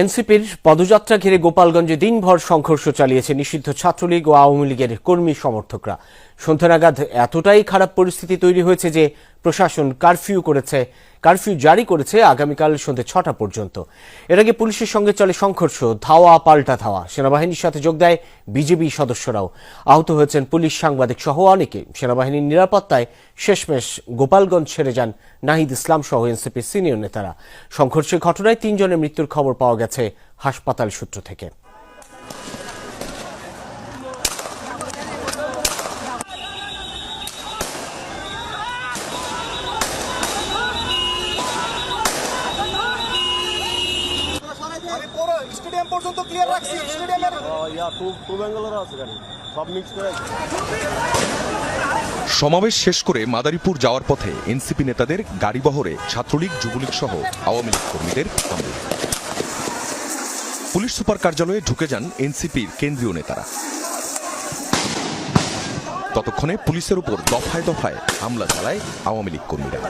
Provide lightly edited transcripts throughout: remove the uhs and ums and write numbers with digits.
এনসিপির পদযাত্রা ঘিরে গোপালগঞ্জে দিনভর সংঘর্ষ চালিয়েছে নিষিদ্ধ ছাত্রলীগ ও আওয়ামী লীগের কর্মী সমর্থকরা। সন্ধ্যা নাগাদ এতটাই খারাপ পরিস্থিতি তৈরি হয়েছে যে প্রশাসন কারফিউ জারি করেছে আগামীকাল সন্ধ্যে ৬টা পর্যন্ত। এর আগে পুলিশের সঙ্গে চলে সংঘর্ষ, ধাওয়া পাল্টা ধাওয়া। সেনাবাহিনীর সাথে যোগ দেয় বিজেপি সদস্যরাও। আহত হয়েছেন পুলিশ, সাংবাদিক সহ অনেকে। সেনাবাহিনীর নিরাপত্তায় শেষমেশ গোপালগঞ্জ ছেড়ে যান নাহিদ ইসলাম সহ এনসিপির সিনিয়র নেতারা। সংঘর্ষের ঘটনায় ৩ জনের মৃত্যুর খবর পাওয়া গেছে হাসপাতাল সূত্র থেকে। স্টেডিয়াম পর্যন্ত ক্লিয়ার রাখছি। স্টেডিয়ামের সমাবেশ শেষ করে মাদারীপুর যাওয়ার পথে এনসিপি নেতাদের গাড়িবহরে ছাত্রলীগ, যুবলীগ সহ আওয়ামী লীগ কর্মীদের হামলা। পুলিশ সুপার কার্যালয়ে ঢুকে যান এনসিপির কেন্দ্রীয় নেতারা। ততক্ষণে পুলিশের উপর দফায় দফায় হামলা চালায় আওয়ামী লীগ কর্মীরা।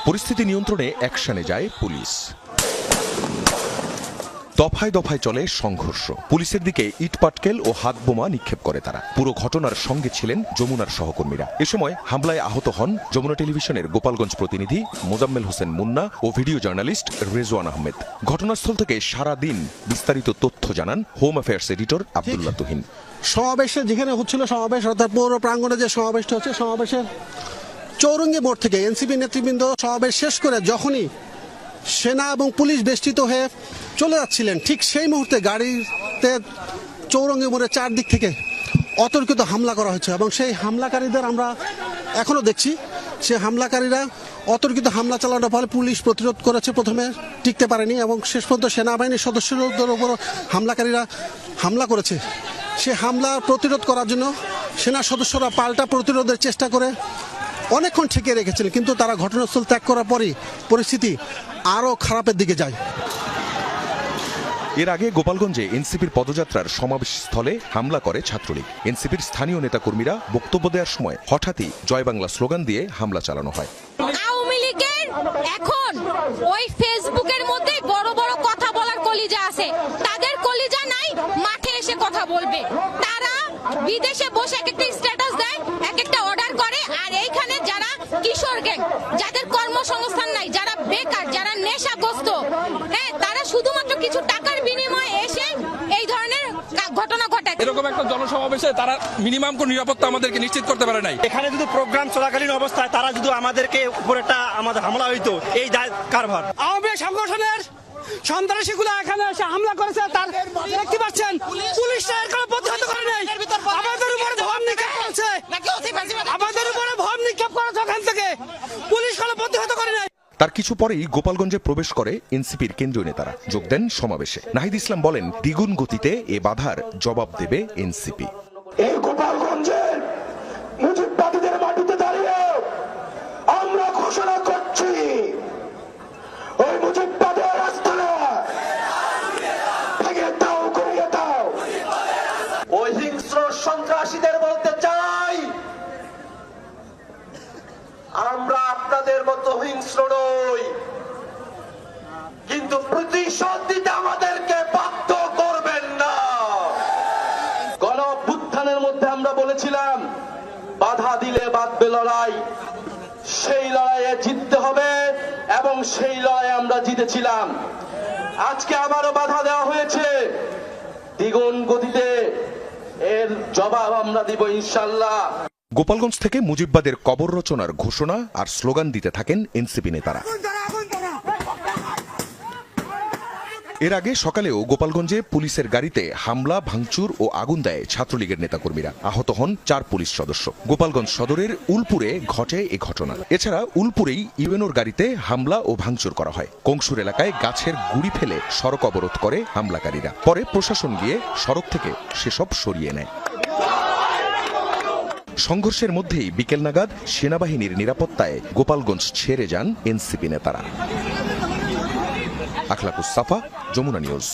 পরিস্থিতি নিয়ন্ত্রণে অ্যাকশনে যায় পুলিশ। দফায় দফায় চলে সংঘর্ষ। পুলিশের দিকে ইটপাটকেল ও হাত বোমা নিক্ষেপ করে তারা। পুরো ঘটনার সঙ্গে ছিলেন যমুনার সহকর্মীরা। এ সময় হামলায় আহত হন যমুনা টেলিভিশনের গোপালগঞ্জ প্রতিনিধি মোজাম্মেল হোসেন মুন্না ও ভিডিও জার্নালিস্ট রেজওয়ান আহমেদ। ঘটনাস্থল থেকে সারা দিন বিস্তারিত তথ্য জানান home affairs editor Abdullah Tuhin. সমাবেশে যেখানে হচ্ছিল সমাবেশ, অর্থাৎ পৌর প্রাঙ্গণে যে সমাবেশটা হচ্ছে, সমাবেশের চৌরঙ্গি মোড় থেকে এনসিপি নেতৃবৃন্দ সমাবেশ শেষ করে যখনই সেনা এবং পুলিশ বেষ্টিত হয়ে চলে যাচ্ছিলেন, ঠিক সেই মুহূর্তে গাড়িতে চৌরঙ্গি মোড়ের চারদিক থেকে অতর্কিত হামলা করা হয়েছে এবং সেই হামলাকারীদের আমরা এখনো দেখছি। সেই হামলাকারীরা অতর্কিত হামলা চালানোর ফলে পুলিশ প্রতিরোধ করেছে, প্রথমে টিকতে পারেনি এবং শেষ পর্যন্ত সেনাবাহিনীর সদস্যদের উপর হামলাকারীরা হামলা করেছে। সে হামলা প্রতিরোধ করার জন্য সেনা সদস্যরা পাল্টা প্রতিরোধের চেষ্টা করে অনেকক্ষণ ঠেকে রেখেছিলেন, কিন্তু তারা ঘটনাস্থল ত্যাগ করার পরই পরিস্থিতি আরও খারাপের দিকে যায়। এর আগে গোপালগঞ্জে এনসিপির পদযাত্রার সমাবেশ স্থলে হামলা করে ছাত্রলীগ। এনসিপির স্থানীয় নেতাকর্মীরা বক্তব্য দেওয়ার সময় হঠাৎই জয় বাংলা স্লোগান দিয়ে হামলা চালানো হয়। আওয়ামী লীগের এখন ওই ফেসবুকের মধ্যে বড় বড় কথা বলার কলিজা আছে, তাদের কলিজা নাই, মাঠে এসে কথা বলবে। তারা বিদেশে বসে এক একটা স্ট্যাটাস দেয়, এক একটা অর্ডার করে, আর এইখানে যারা কিশোর গ্যাং, যাদের কর্মসংস্থান নাই, যারা বেকার, যারা নেশাগ্রস্ত, হ্যাঁ, তারা শুধুমাত্র কিছু টাকার বিনিময়ে এসে এই ধরনের ঘটনা ঘটায়। এরকম একটা জনসমাবেশে তারা মিনিমাম কোন নিরাপত্তা আমাদেরকে নিশ্চিত করতে পারে নাই। এখানে যদি প্রোগ্রাম চলাকালীন অবস্থায় তারা যদি আমাদেরকে উপর একটা আমাদের হামলা হইতো, এই কারবার আওয়ামী সংগঠনের সন্ত্রাসীগুলো এখানে এসে হামলা করেছে। তার দেখতে পাচ্ছেন পুলিশরা এর কোনো প্রতিহত করে নাই, আমাদের উপরে ভম নিক্ষেপ করেছে, আমাদের উপরে ভম নিক্ষেপ করেছে। ওখান থেকে পুলিশ কোনো প্রতিহত করে নাই। তার কিছু পরেই গোপালগঞ্জে প্রবেশ করে এনসিপির কেন্দ্রীয় নেতারা, যোগ দেন সমাবেশে। নাহিদ ইসলাম বলেন, দ্বিগুণ গতিতে এ বাধার জবাব দেবে এনসিপি। এই গোপালগঞ্জের মুজিববাদীদের মাটিতে দাঁড়িয়ে আমরা ঘোষণা করছি, ওই মুজিববাদের রাস্তায় ভেঙে দাও, গড়িয়ে দাও। ওই হিংস্র সন্ত্রাসীদের বলতে চাই, আমরা আপনাদের মতো হিংস্র নই, কিন্তু প্রতিশোধ দিতে আমাদেরকে বাধ্য করবেন না। গণ অভ্যুত্থানের মধ্যে আমরা বলেছিলাম, বাধা দিলে বাঁধবে লড়াই, সেই লড়াইয়ে জিততে হবে এবং সেই লড়াইয়ে আমরা জিতেছিলাম। আজকে আবারও বাধা দেওয়া হয়েছে, দ্বিগুণ গতিতে এর জবাব আমরা দিব ইনশাআল্লাহ। গোপালগঞ্জ থেকে মুজিববাদের কবর রচনার ঘোষণা আর স্লোগান দিতে থাকেন এনসিপি নেতারা। এর আগে সকালেও গোপালগঞ্জে পুলিশের গাড়িতে হামলা, ভাঙচুর ও আগুন দেয় ছাত্রলীগের নেতাকর্মীরা। আহত হন 4 পুলিশ সদস্য। গোপালগঞ্জ সদরের উলপুরে ঘটে এ ঘটনা। এছাড়া উলপুরেই ইউএনওর গাড়িতে হামলা ও ভাঙচুর করা হয়। কংসুর এলাকায় গাছের গুড়ি ফেলে সড়ক অবরোধ করে হামলাকারীরা। পরে প্রশাসন গিয়ে সড়ক থেকে সেসব সরিয়ে নেয়। সংঘর্ষের মধ্যেই বিকেল নাগাদ সেনাবাহিনীর নিরাপত্তায় গোপালগঞ্জ ছেড়ে যান এনসিপি নেতারা। আখলাকুস সাফা, যমুনা নিউজ।